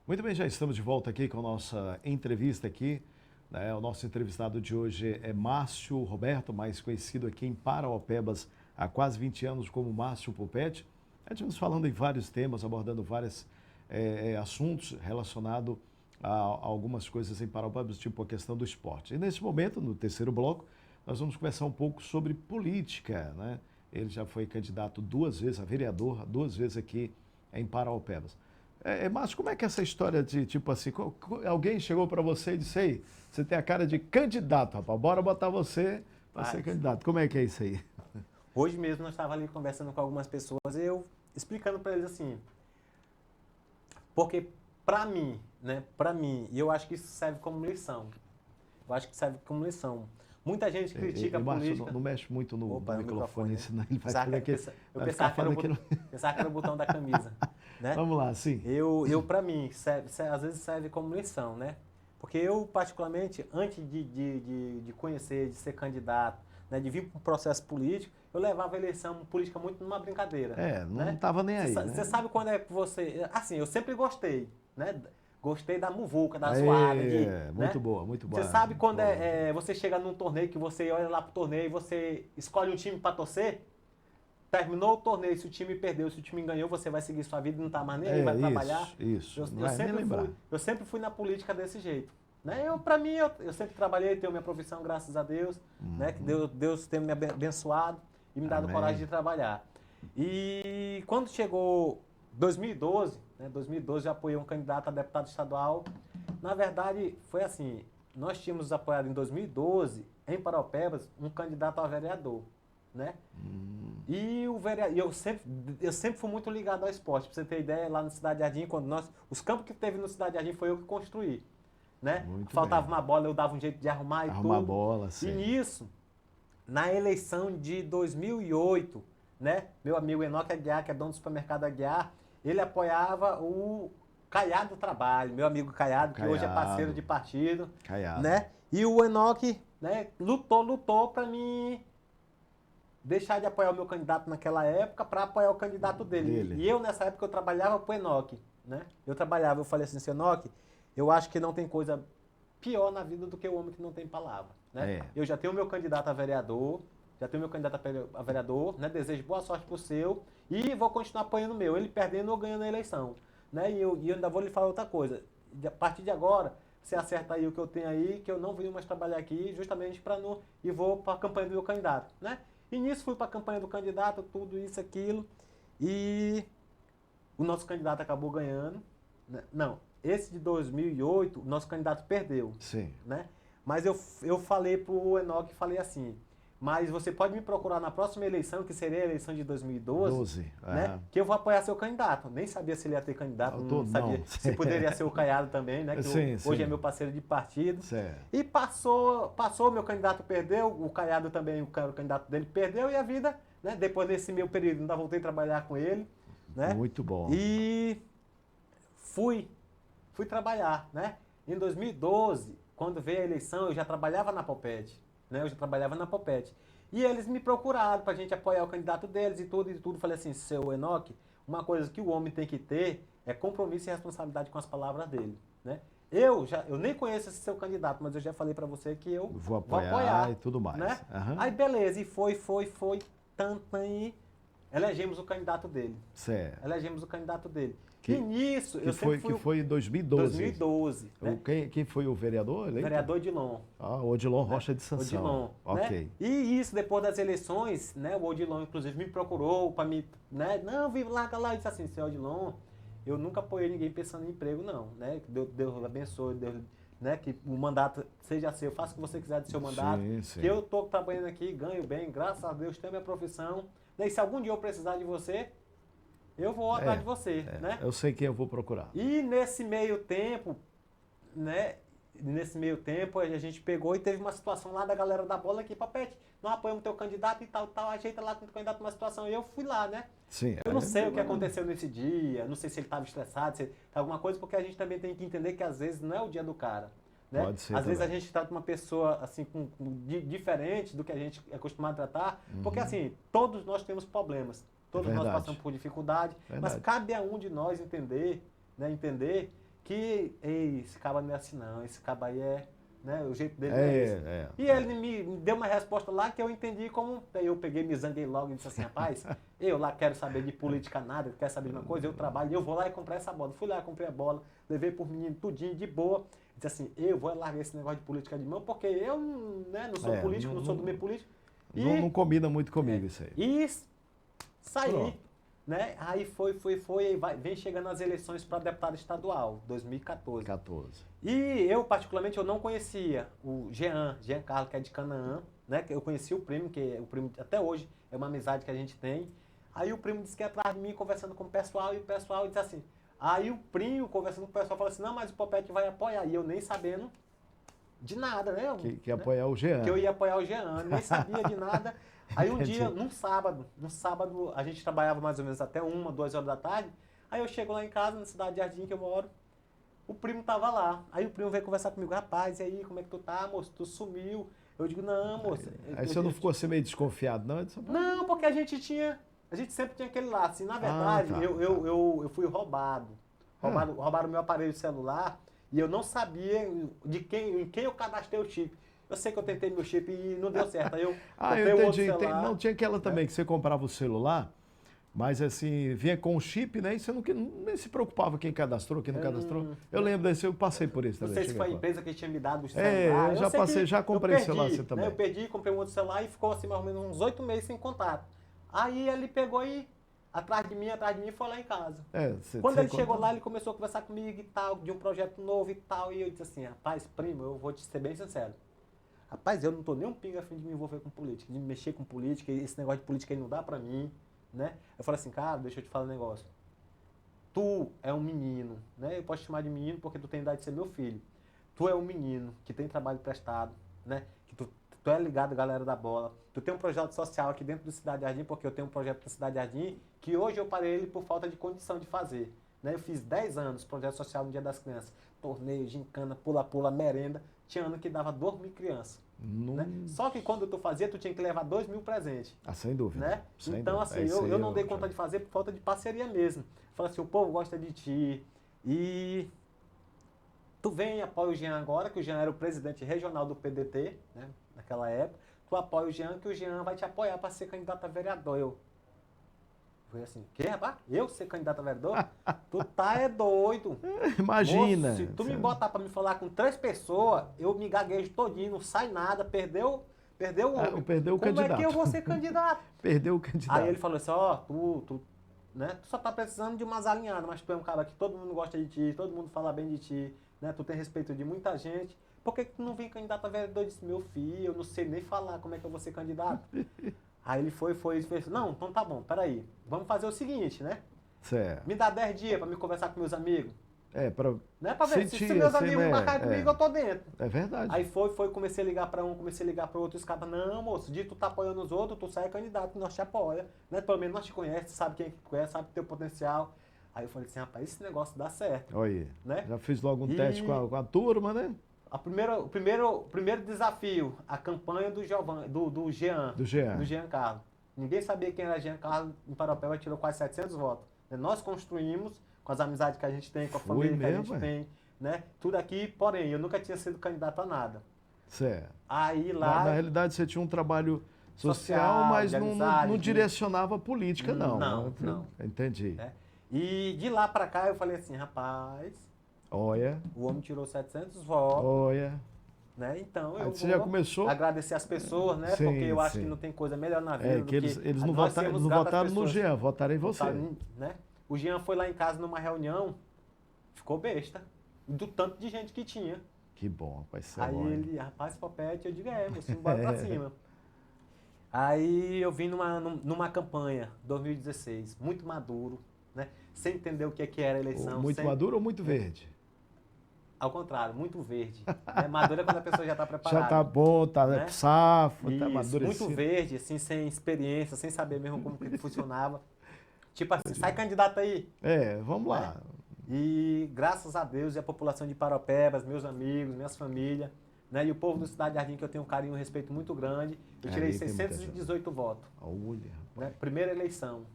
Muito bem, já estamos de volta aqui com a nossa entrevista aqui. Né? O nosso entrevistado de hoje é Márcio Roberto, mais conhecido aqui em Parauapebas há quase 20 anos como Márcio Pupete. Estivemos falando em vários temas, abordando vários assuntos relacionados a algumas coisas em Parauapebas, tipo a questão do esporte. E nesse momento, no terceiro bloco, nós vamos conversar um pouco sobre política. Né? Ele já foi candidato 2 vezes a vereador, 2 vezes aqui em Parauapebas. Márcio, como é que é essa história de, tipo assim, alguém chegou para você e disse, aí, você tem a cara de candidato, rapaz, bora botar você para ser candidato. Como é que é isso aí? Hoje mesmo nós estávamos ali conversando com algumas pessoas e eu explicando para eles assim, porque para mim, e eu acho que isso serve como lição, Muita gente critica a política. Não mexe muito no microfone, senão ele vai fazer aqui. Eu pensava que era o botão da camisa. Né? Vamos lá, sim. Eu para mim, às vezes serve como lição, né? Porque eu, particularmente, antes de conhecer, de ser candidato, né, de vir para um processo político, eu levava a eleição política muito numa brincadeira. Não estava nem aí. Você sabe quando é que você... Assim, eu sempre gostei, né? Gostei da muvuca, da zoada. Muito boa, muito boa. Você sabe quando você chega num torneio que você olha lá pro torneio e você escolhe um time para torcer? Terminou o torneio, se o time perdeu, se o time ganhou, você vai seguir sua vida e não tá mais nem aí, vai trabalhar. Isso. Eu sempre fui na política desse jeito. Né? Para mim, eu sempre trabalhei, tenho minha profissão, graças a Deus, né? Que Deus tem me abençoado e me dado coragem de trabalhar. E quando chegou 2012, né? 2012 eu apoiei um candidato a deputado estadual. Na verdade, foi assim, nós tínhamos apoiado em 2012, em Parauapebas, um candidato a vereador. Né? E eu sempre fui muito ligado ao esporte. Pra você ter ideia, lá no Cidade Jardim, os campos que teve no Cidade Jardim foi eu que construí. Né? Faltava uma bola, eu dava um jeito de arrumar e tudo. Arrumar a bola, sim. E nisso, na eleição de 2008, né? Meu amigo Enoque Aguiar, que é dono do supermercado Aguiar, ele apoiava o Caiado do Trabalho, meu amigo Caiado, que hoje é parceiro de partido. Caiado. Né? E o Enoque, né, lutou para mim deixar de apoiar o meu candidato naquela época para apoiar o candidato dele. E eu, nessa época, eu trabalhava pro Enoque, né? Eu falei assim, seu Enoque, eu acho que não tem coisa pior na vida do que o homem que não tem palavra, né? Eu já tenho o meu candidato a vereador, né? Desejo boa sorte pro seu e vou continuar apoiando o meu, ele perdendo ou ganhando a eleição, né? E eu ainda vou lhe falar outra coisa, a partir de agora, você acerta aí o que eu tenho aí, que eu não venho mais trabalhar aqui, justamente para não... E vou para a campanha do meu candidato, né? E nisso fui para a campanha do candidato, tudo isso, aquilo, e o nosso candidato acabou ganhando. Né? Não, esse de 2008, o nosso candidato perdeu. Sim. Né? Mas eu falei para o Enoque, falei assim, mas você pode me procurar na próxima eleição, que seria a eleição de 2012, né? Que eu vou apoiar seu candidato. Nem sabia se ele ia ter candidato, não sabia se poderia ser o Caiado também, né? Que hoje é meu parceiro de partido. Certo. E passou, meu candidato perdeu, o Caiado também, o candidato dele perdeu, e a vida, né? Depois desse meu período, ainda voltei a trabalhar com ele. Né? Muito bom. E fui trabalhar, né? Em 2012, quando veio a eleição, eu já trabalhava na Popete. Né? E eles me procuraram para a gente apoiar o candidato deles e tudo. Falei assim, seu Enoque, uma coisa que o homem tem que ter é compromisso e responsabilidade com as palavras dele. Né? Eu nem conheço esse seu candidato, mas eu já falei para você que eu vou apoiar e tudo mais. Né? Aí beleza, e foi, tanto aí, elegemos o candidato dele. Certo. E nisso, que foi em 2012. 2012. Né? Quem foi o vereador? Vereador Odilon. O Odilon Rocha de Sansão. Odilon. Ok. Né? E isso, depois das eleições, né, o Odilon, inclusive, me procurou para me... Né, não, vim lá e disse assim, seu Odilon, eu nunca apoiei ninguém pensando em emprego, não. Né? Deus abençoe, Deus né? Que o mandato seja seu, faça o que você quiser do seu mandato. Sim. Que eu estou trabalhando aqui, ganho bem, graças a Deus, tenho minha profissão. E se algum dia eu precisar de você, eu vou atrás de você, né? Eu sei quem eu vou procurar. E nesse meio tempo, né? Nesse meio tempo, a gente pegou e teve uma situação lá da galera da bola aqui, Papete, não apoiamos teu candidato e tal, ajeita lá com o teu candidato uma situação. E eu fui lá, né? Sim. Eu não sei o que aconteceu nesse dia, não sei se ele estava estressado, se alguma coisa, porque a gente também tem que entender que às vezes não é o dia do cara. Né? Pode ser às também. vezes a gente trata uma pessoa assim diferente do que a gente é acostumado a tratar, porque assim, todos nós temos problemas, todos nós passamos por dificuldade, mas cabe a um de nós entender, né, que esse cara não é assim não, esse cara aí é, né, o jeito dele é esse. E ele me deu uma resposta lá que eu entendi como, eu peguei, me zanguei logo e disse assim, rapaz, eu lá quero saber de política nada, quero saber de uma coisa, eu trabalho, eu vou lá e comprar essa bola. Fui lá, comprei a bola, levei por menino tudinho, de boa. Disse assim, eu vou largar esse negócio de política de mão, porque eu, né, não sou político, não sou do meio político. Não combina muito comigo isso aí. E saí, né? Aí vem chegando as eleições para deputado estadual, 2014. E eu, particularmente, eu não conhecia o Jean Carlos, que é de Canaã, né? Eu conheci o primo, que o primo até hoje é uma amizade que a gente tem. Aí o primo disse que ia atrás de mim, conversando com o pessoal, e o pessoal disse assim, aí o primo, conversando com o pessoal, falou assim, não, mas o Popete vai apoiar. E eu nem sabendo de nada, né? Que ia apoiar o Jean. Que eu ia apoiar o Jean, nem sabia de nada. Aí um dia, num sábado, a gente trabalhava mais ou menos até 1, 2 horas da tarde. Aí eu chego lá em casa, na cidade de Jardim que eu moro, o primo tava lá. Aí o primo veio conversar comigo, rapaz, e aí, como é que tu tá, moço? Tu sumiu. Eu digo, não, moço. Aí você não ficou assim meio desconfiado, não? Disse, não, porque a gente sempre tinha aquele laço. Assim, na verdade, eu fui roubado. Roubaram meu aparelho celular e eu não sabia em quem eu cadastrei o chip. Eu sei que eu tentei meu chip e não deu certo. Aí eu eu entendi. Não, tinha aquela também que você comprava o celular, mas assim, vinha com o chip, né? E você nem se preocupava quem cadastrou, quem não cadastrou. Eu lembro desse, eu passei por isso também. Não sei se foi a empresa que tinha me dado o celular. Eu já comprei celular assim também. Né? Eu perdi, comprei um outro celular e ficou assim mais ou menos uns 8 meses sem contato. Aí ele pegou e atrás de mim, foi lá em casa. Quando ele chegou lá, ele começou a conversar comigo e tal, de um projeto novo e tal, e eu disse assim, rapaz, primo, eu vou te ser bem sincero. Rapaz, eu não tô nem um pingo a fim de me envolver com política, de mexer com política, esse negócio de política aí não dá pra mim, né? Eu falei assim, cara, deixa eu te falar um negócio. Tu é um menino, né? Eu posso te chamar de menino porque tu tem idade de ser meu filho. Tu é um menino que tem trabalho prestado, né? Que tu é ligado à galera da bola. Tu tem um projeto social aqui dentro do Cidade Jardim, porque eu tenho um projeto da Cidade Jardim, que hoje eu parei ele por falta de condição de fazer. Né? Eu fiz 10 anos projeto social no Dia das Crianças. Torneio, gincana, pula-pula, merenda. Tinha ano que dava 2.000 crianças. Né? Só que quando tu fazia, tu tinha que levar 2.000 presentes. Sem dúvida. Né? Sem então, dúvida. assim, eu não dei conta de fazer por falta de parceria mesmo. Falei assim, o povo gosta de ti. E tu vem e apoia o Jean agora, que o Jean era o presidente regional do PDT, né? Naquela época. Tu apoia o Jean, que o Jean vai te apoiar para ser candidato a vereador. Eu falei assim, que, rapaz? Eu ser candidato a vereador? Tu é doido. Imagina. Moço, se tu me botar para me falar com 3 pessoas, eu me gaguejo todinho, não sai nada, perdeu o homem. Perdeu o candidato. Como é que eu vou ser candidato? Perdeu o candidato. Aí ele falou assim, tu só tá precisando de umas alinhadas, mas tu é um cara que todo mundo gosta de ti, todo mundo fala bem de ti, né? Tu tem respeito de muita gente. Por que tu não vem candidato a vereador? Eu disse, meu filho, eu não sei nem falar como é que eu vou ser candidato. Aí ele foi e fez, não, então tá bom, peraí, vamos fazer o seguinte, né? Certo. Me dá 10 dias para me conversar com meus amigos. Pra ver se meus amigos marcarem comigo, eu tô dentro. É verdade. Aí comecei a ligar para um, comecei a ligar para outro, os caras, não, moço, de tu tá apoiando os outros, tu sai candidato, nós te apoia, né? Pelo menos nós te conhece, sabe quem é que tu é, sabe teu potencial. Aí eu falei assim, rapaz, esse negócio dá certo. Olha, né? Já fiz logo um teste com a turma, né? O primeiro desafio, a campanha do Jean. Do Jean Carlos. Ninguém sabia quem era Jean Carlos em Paropeba, tirou quase 700 votos. Nós construímos, com as amizades que a gente tem, com a família que a gente tem, né? Tudo aqui, porém, eu nunca tinha sido candidato a nada. Certo. Aí lá... Na realidade, você tinha um trabalho social mas não direcionava a política, não. Não. Entendi. E de lá pra cá, eu falei assim, rapaz... Olha. O homem tirou 700 votos. Olha. Né? Então, você já começou... agradecer as pessoas, né? Sim, porque eu acho que não tem coisa melhor na vida do que eles não votaram no Jean, votaram em você. Né? O Jean foi lá em casa numa reunião, ficou besta. Do tanto de gente que tinha. Que bom, rapaz, isso é Aí bom. ele, rapaz, Popete, eu digo, moço, bora pra cima. Aí eu vim numa campanha, 2016, muito maduro, né? Sem entender o que era eleição. Muito maduro ou muito verde? Ao contrário, muito verde. Né? Maduro é quando a pessoa já está preparada. Já tá bom, tá né? safo, Isso, tá amadurecido. muito verde, assim, sem experiência, sem saber mesmo como que funcionava. Tipo assim, sai candidato aí. Vamos lá. E graças a Deus e a população de Paropebas, meus amigos, minhas famílias, né? E o povo do Cidade Jardim, que eu tenho um carinho e um respeito muito grande, eu tirei 618 votos. Olha, né? Primeira eleição.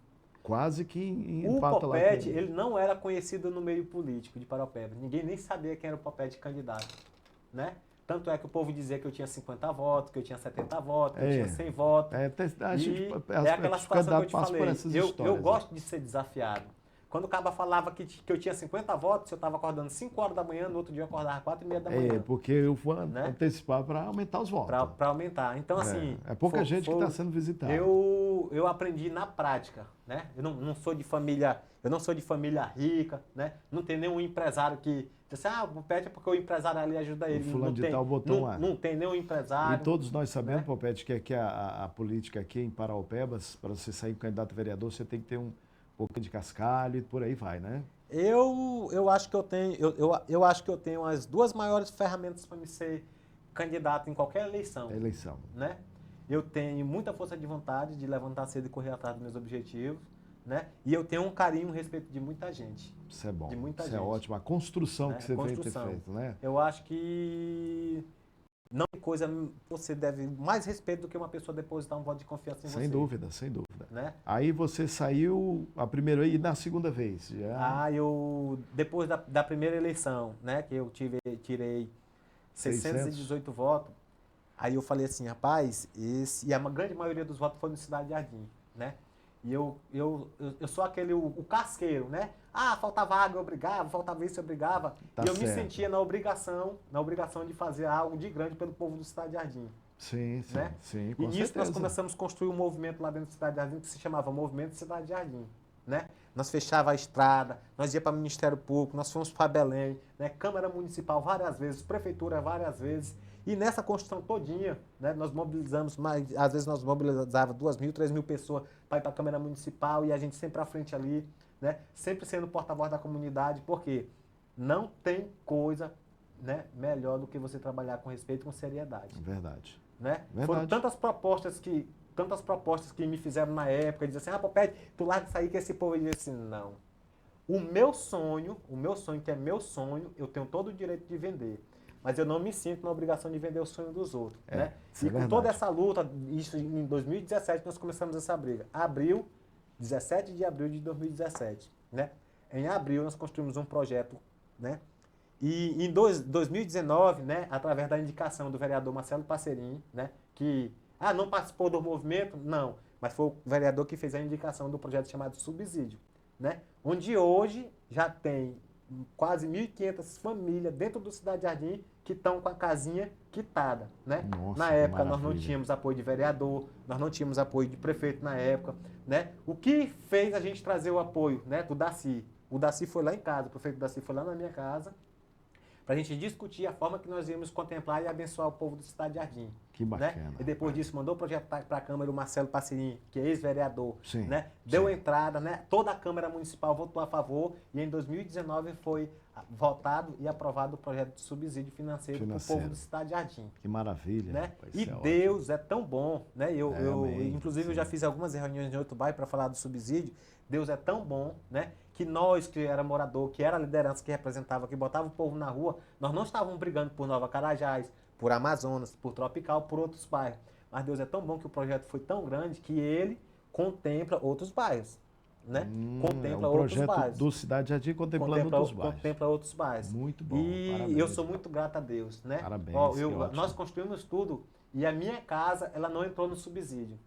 Quase que empata lá. O Popete, ele não era conhecido no meio político de Paropebas. Ninguém nem sabia quem era o Popete candidato, né? Tanto é que o povo dizia que eu tinha 50 votos, que eu tinha 70 votos, que eu tinha 100 votos. É aquela situação que eu te falei. Eu né? gosto de ser desafiado. Quando o cara falava que eu tinha 50 votos, eu estava acordando 5 horas da manhã, no outro dia eu acordava 4h30 da manhã. Porque eu vou antecipar para aumentar os votos. Para aumentar. Então, assim... É pouca gente que está sendo visitada. Eu aprendi na prática, né? Eu não sou de família rica, né? Não tem nenhum empresário que diz assim, o Popete é porque o empresário ali ajuda ele. O fulano de tal botou lá. Não tem nenhum empresário. E todos nós sabemos, Popete, que aqui a política aqui em Paraopebas, para você sair candidato a vereador, você tem que ter um pouquinho de cascalho e por aí vai, né? Eu acho que eu acho que eu tenho as duas maiores ferramentas para me ser candidato em qualquer eleição. Né? Eu tenho muita força de vontade de levantar cedo e correr atrás dos meus objetivos, né? E eu tenho um carinho e um respeito de muita gente. Isso é bom. De muita gente. Isso é ótimo. A construção né? que você veio ter feito, né? Eu acho que não tem coisa você deve mais respeito do que uma pessoa depositar um voto de confiança em você. Sem dúvida, sem dúvida. Né? Aí você saiu a primeira e na segunda vez? Já... depois da primeira eleição, né? Que eu tirei 618 votos. Aí eu falei assim, rapaz, e a grande maioria dos votos foi no Cidade Jardim, né? E eu sou aquele, o casqueiro, né? Faltava água, eu brigava, faltava isso, eu brigava. E eu me sentia na obrigação de fazer algo de grande pelo povo do Cidade Jardim. Sim, né? sim, com certeza. E isso nós começamos a construir um movimento lá dentro do Cidade Jardim que se chamava Movimento Cidade Jardim, né? Nós fechava a estrada, nós ia para o Ministério Público, nós fomos para Belém, né? Câmara Municipal várias vezes, Prefeitura várias vezes. E nessa construção todinha, né, nós mobilizamos, às vezes nós mobilizávamos 2.000, 3.000 pessoas para ir para a Câmara Municipal e a gente sempre à frente ali, né, sempre sendo porta-voz da comunidade, porque não tem coisa, né, melhor do que você trabalhar com respeito e com seriedade. Verdade. Né? Foram tantas propostas que me fizeram na época, diziam assim, Popete, tu larga isso aí que esse povo disse assim, não. O meu sonho, que é meu sonho, eu tenho todo o direito de vender. Mas eu não me sinto na obrigação de vender o sonho dos outros. Né? E com toda essa luta, isso em 2017 nós começamos essa briga. 17 de abril de 2017. Né? Em abril nós construímos um projeto, né? E em 2019, né, através da indicação do vereador Marcelo Passerim, né, que não participou do movimento, não, mas foi o vereador que fez a indicação do projeto chamado Subsídio, né, onde hoje já tem quase 1.500 famílias dentro do Cidade Jardim que estão com a casinha quitada, né? Nossa, na época nós não tínhamos apoio de vereador, nós não tínhamos apoio de prefeito na época, né? O que fez a gente trazer o apoio, né, do Daci? O Daci foi lá em casa, o prefeito Daci foi lá na minha casa, para a gente discutir a forma que nós íamos contemplar e abençoar o povo do Cidade Jardim. Que bacana. Né? E depois disso mandou o projeto para a Câmara o Marcelo Passerim, que é ex-vereador. Né? Deu entrada, né? Toda a Câmara Municipal votou a favor e em 2019 foi votado e aprovado o projeto de subsídio financeiro para o povo do Cidade Jardim. Que maravilha. Né? Rapaz, e Deus é tão bom. Né? Inclusive, eu já fiz algumas reuniões em outro bairro para falar do subsídio. Deus é tão bom, né? Que nós, que era morador, que era a liderança que representava, que botava o povo na rua, nós não estávamos brigando por Nova Carajás, por Amazonas, por Tropical, por outros bairros. Mas Deus é tão bom que o projeto foi tão grande que ele contempla outros bairros. Né? Contempla outros bairros. O projeto do Cidade Jardim contemplando outros bairros. Contempla outros bairros. Muito bom. E parabéns, eu sou muito grato a Deus. Né? Parabéns. Nós construímos tudo e a minha casa ela não entrou no subsídio.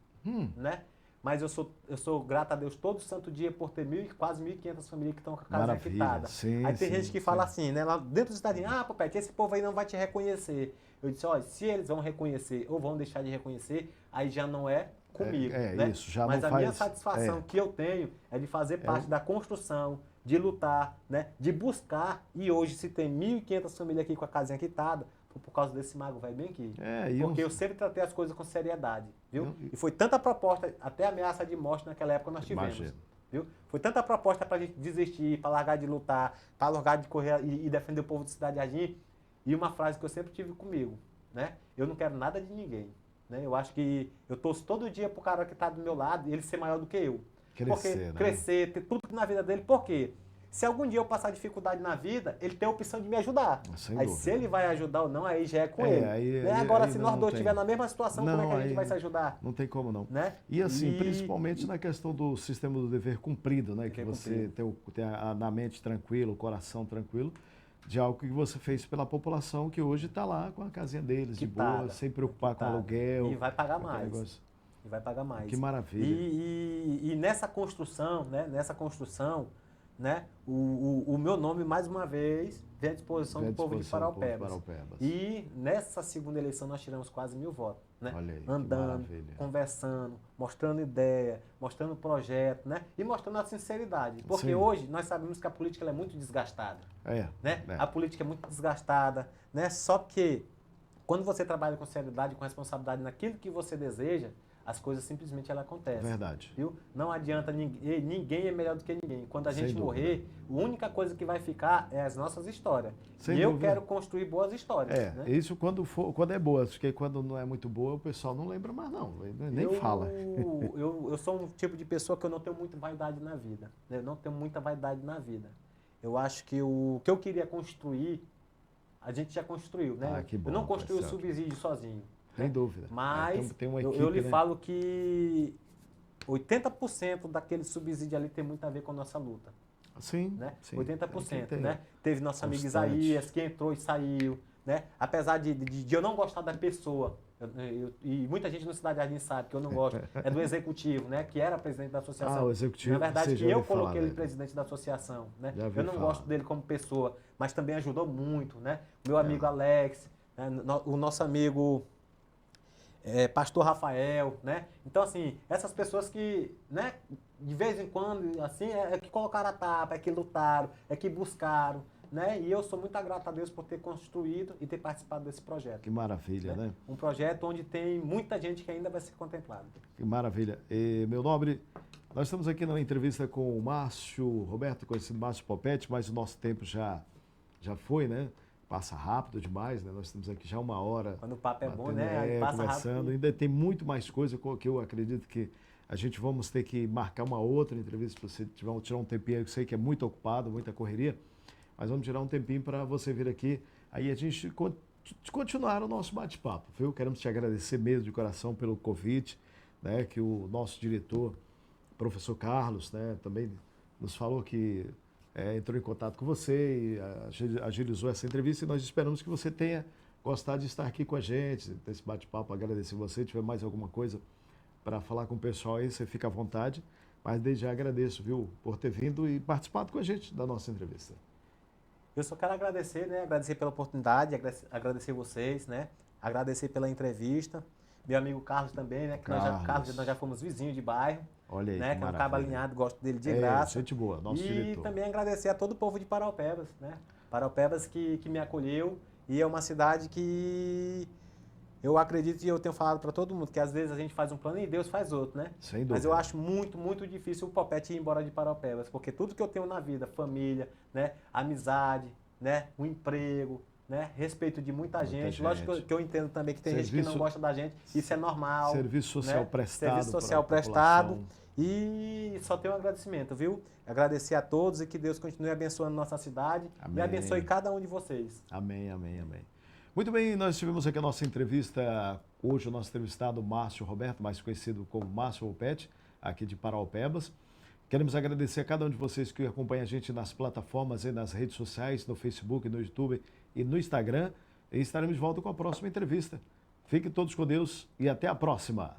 Né? Mas eu sou grato a Deus todo santo dia por ter quase 1.500 famílias que estão com a casa quitada. Aí tem gente que fala assim, né? Lá dentro do estado, Popete, esse povo aí não vai te reconhecer. Eu disse, olha, se eles vão reconhecer ou vão deixar de reconhecer, aí já não é comigo. Né? Isso, já mas não a faz... minha satisfação que eu tenho é de fazer parte da construção, de lutar, né? De buscar. E hoje, se tem 1.500 famílias aqui com a casinha quitada, foi por causa desse mago velho bem aqui. Porque eu sempre tratei as coisas com seriedade, viu? E foi tanta proposta, até ameaça de morte naquela época nós tivemos. Imagina. Viu? Foi tanta proposta para a gente desistir, para largar de lutar, para largar de correr e defender o povo de Cidade Jardim. E uma frase que eu sempre tive comigo, né? Eu não quero nada de ninguém. Né? Eu acho que eu torço todo dia pro cara que está do meu lado e ele ser maior do que eu. Crescer, ter tudo na vida dele. Por quê? Se algum dia eu passar dificuldade na vida, ele tem a opção de me ajudar. Aí se ele vai ajudar ou não, aí já é com ele. Né? Agora, se nós dois estivermos na mesma situação, como é que a gente vai se ajudar? Não tem como não. Né? E assim, principalmente na questão do sistema do dever cumprido, né? Que você tem na mente tranquilo, o coração tranquilo, de algo que você fez pela população que hoje está lá com a casinha deles, de boa, sem preocupar com aluguel. E vai pagar mais. E vai pagar mais. Que maravilha. E nessa construção, né, o meu nome, mais uma vez, vem à disposição do povo de Paraupebas. E nessa segunda eleição nós tiramos quase 1.000 votos. Né? Olha aí, andando, conversando, mostrando ideia, mostrando projeto, né? E mostrando a sinceridade. Porque hoje nós sabemos que a política ela é muito desgastada. Né? A política é muito desgastada. Né? Só que quando você trabalha com seriedade, com responsabilidade naquilo que você deseja, as coisas simplesmente ela acontecem. Verdade. Viu? Não adianta, ninguém é melhor do que ninguém. Quando a gente morrer, a única coisa que vai ficar é as nossas histórias. Eu quero construir boas histórias. Né? Isso quando é boa, porque quando não é muito boa, o pessoal não lembra mais não, nem fala. Eu sou um tipo de pessoa que eu não tenho muita vaidade na vida. Né? Eu não tenho muita vaidade na vida. Eu acho que o que eu queria construir, a gente já construiu. Né? Que bom, eu não construí o subsídio sozinho. Sem dúvida. Mas tem uma equipe, eu lhe falo que 80% daquele subsídio ali tem muito a ver com a nossa luta. Sim. Né? 80%. Né? Teve nosso amigo Isaías, que entrou e saiu. Né? Apesar de eu não gostar da pessoa, e muita gente no Cidade Jardim sabe que eu não gosto, é do executivo, né? Que era presidente da associação. O executivo. Na verdade, que eu coloquei ele presidente da associação. Né? Eu não gosto dele como pessoa, mas também ajudou muito. Né? Meu amigo Alex, né? O nosso amigo... Pastor Rafael, né? Então, assim, essas pessoas que, né, de vez em quando, assim, é que colocaram a tapa, é que lutaram, é que buscaram, né? E eu sou muito grato a Deus por ter construído e ter participado desse projeto. Que maravilha, né? Um projeto onde tem muita gente que ainda vai ser contemplada. Que maravilha. Meu nobre, nós estamos aqui numa entrevista com o Márcio Roberto, conhecido Márcio Popete, mas o nosso tempo já foi, né? Passa rápido demais, né? Nós estamos aqui já 1 hora. Quando o papo é bom, né? Aí passa conversando. rápido. Ainda tem muito mais coisa que eu acredito que a gente vamos ter que marcar uma outra entrevista para você tirar um tempinho. Eu sei que é muito ocupado, muita correria, mas vamos tirar um tempinho para você vir aqui. Aí a gente continuar o nosso bate-papo, viu? Queremos te agradecer mesmo de coração pelo convite, né? Que o nosso diretor, professor Carlos, né? Também nos falou que entrou em contato com você e agilizou essa entrevista e nós esperamos que você tenha gostado de estar aqui com a gente, desse bate-papo, agradecer você. Se tiver mais alguma coisa para falar com o pessoal aí, você fica à vontade, mas desde já agradeço, viu, por ter vindo e participado com a gente da nossa entrevista. Eu só quero agradecer, né, agradecer pela oportunidade, agradecer vocês, né, agradecer pela entrevista, meu amigo Carlos também, né, que nós já fomos vizinhos de bairro. Olha aí, né, que é um cabo alinhado, gosto dele de graça. Gente boa, nosso diretor. E também agradecer a todo o povo de Paraupebas, né? Paraupebas que me acolheu e é uma cidade que eu acredito e eu tenho falado para todo mundo que às vezes a gente faz um plano e Deus faz outro, né? Sem dúvida. Mas eu acho muito, muito difícil o Popete ir embora de Paraupebas, porque tudo que eu tenho na vida, família, né, amizade, né, um emprego, né, respeito de muita gente. Lógico que eu entendo também que tem gente que não gosta da gente, isso é normal. Serviço social, né, prestado. Serviço social prestado. E só tenho um agradecimento, viu? Agradecer a todos e que Deus continue abençoando nossa cidade. Amém. E abençoe cada um de vocês. Amém, amém, amém. Muito bem, nós tivemos aqui a nossa entrevista, hoje o nosso entrevistado Márcio Roberto, mais conhecido como Márcio Popete, aqui de Paraupebas. Queremos agradecer a cada um de vocês que acompanha a gente nas plataformas e nas redes sociais, no Facebook, no YouTube e no Instagram. E estaremos de volta com a próxima entrevista. Fiquem todos com Deus e até a próxima.